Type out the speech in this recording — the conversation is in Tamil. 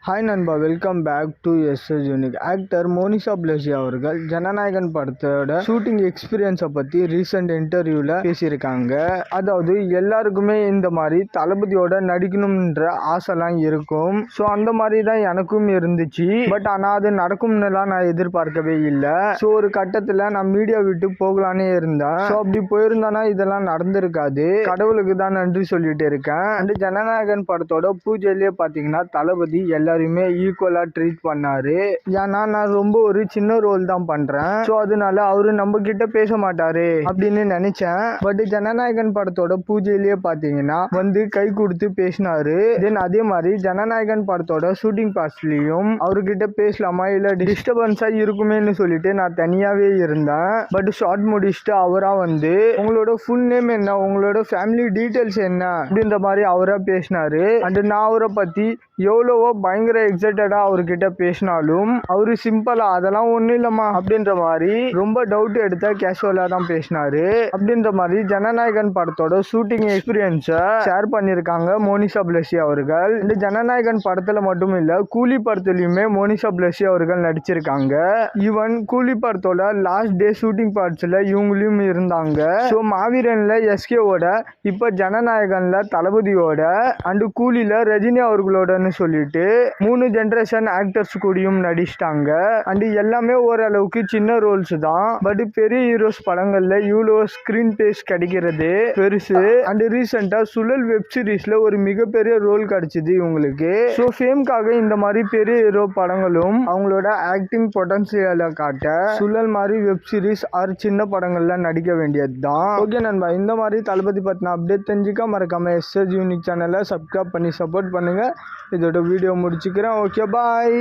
ஹாய் நண்பா, welcome back to SS unique. Actor Monisha Blessy அவர்கள் ஜனநாயகன் படத்தோட ஷூட்டிங் எக்ஸ்பீரியன்ஸை பற்றி ரீசெண்ட் இன்டர்வியூவில் பேசியிருக்காங்க. அதாவது எல்லாருக்குமே இந்த மாதிரி தளபதியோட நடிக்கணும்ன்ற ஆசைலாம் இருக்கும். ஸோ அந்த மாதிரி தான் எனக்கும் இருந்துச்சு. பட் ஆனால் அது நடக்கும்னுலாம் நான் எதிர்பார்க்கவே இல்லை. ஸோ ஒரு கட்டத்தில் நான் மீடியா விட்டு போகலானே இருந்தேன். ஸோ அப்படி போயிருந்தானா இதெல்லாம் நடந்திருக்காது. கடவுளுக்கு தான் நன்றி சொல்லிட்டு இருக்கேன். அண்ட் ஜனநாயகன் படத்தோட பூஜையிலேயே பார்த்தீங்கன்னா தளபதி எல்லாருமே ஈக்குவலா ட்ரீட் பண்ணாரு. ஏன்னா நான் ரொம்ப ஒரு சின்ன ரோல் தான் பண்றேன். ஸோ அதனால அவரு நம்ம கிட்ட பேச மாட்டாரு அப்படின்னு நினைச்சேன். பட் ஜனநாயகன் படத்தோட பூஜையிலேயே பாத்தீங்கன்னா வந்து கை கொடுத்து பேசினாரு. தென் அதே மாதிரி ஜனநாயகன் படத்தோட ஷூட்டிங் பாஸ்ட்லயும் அவர்கிட்ட பேசலாமா இல்ல டிஸ்டர்பன்ஸா இருக்குமேன்னு சொல்லிட்டு நான் தனியாவே இருந்தேன். பட் ஷார்ட் முடிச்சுட்டு அவரா வந்து உங்களோட ஃபுல் நேம் என்ன, உங்களோட ஃபேமிலி டீடைல்ஸ் என்ன அப்படின்ற மாதிரி அவரா பேசினாரு. அண்ட் நான் அவரை பத்தி எவ்வளவோ பயங்கர எக்ஸைட்டடா அவர்கிட்ட பேசினாலும் அவரு சிம்பிளா அதெல்லாம் ஒன்றும் இல்லைம்மா அப்படின்ற மாதிரி ரொம்ப டவுட் எடுத்த கேஷுவலா தான் பேசினாரு. அப்படின்ற மாதிரி ஜனநாயகன் படத்தோட ஷூட்டிங் எக்ஸ்பீரியன்ஸை ஷேர் பண்ணியிருக்காங்க மோனிஷா பிளஸி அவர்கள். இந்த ஜனநாயகன் படத்துல மட்டும் இல்ல, கூலி படத்துலயுமே மோனிஷா பிளஸி அவர்கள் நடிச்சிருக்காங்க. ஈவன் கூலி படத்தோட லாஸ்ட் டே ஷூட்டிங் பார்ட்ஸ்ல இவங்களையும் இருந்தாங்க. ஸோ மாவீரன்ல எஸ்கேவோட, இப்ப ஜனநாயகன்ல தளபதியோட, அண்ட் கூலில ரஜினி அவர்களோட சொல்லிட்டு 3 ஜெனரேஷன் ஆக்டர்ஸ் கூடயும் நடிச்சிட்டாங்க. அண்ட் எல்லாமே ஓரளவுக்கு சின்ன ரோல்ஸ் தான். பட் பெரிய ஹீரோஸ் படங்கள்ல இவ்வளோ ஸ்கிரீன் பேஸ் கிடைக்கிறது பெருசு. அண்ட் ரீசெண்டா சுழல் வெப் சீரிஸ்ல ஒரு மிகப்பெரிய ரோல் கிடைச்சது இவங்களுக்கு. ஸோ ஃபேம்காக இந்த மாதிரி பெரிய ஹீரோ படங்களும் அவங்களோட ஆக்டிங் பொட்டன்சியலை காட்ட சுழல் மாதிரி வெப் சீரிஸ் ஆர் சின்ன படங்கள்ல நடிக்க வேண்டியது தான். ஓகே நண்பா, இந்த மாதிரி தளபதி பத்தின அப்டேட் தெரிஞ்சுக்க மறக்காம எஸ்எஸ் யூனிக் சேனலை சப்ஸ்கிரைப் பண்ணி சப்போர்ட் பண்ணுங்க. இதோட வீடியோ முடிச்சுக்கிறேன். ஓகே, பாய்.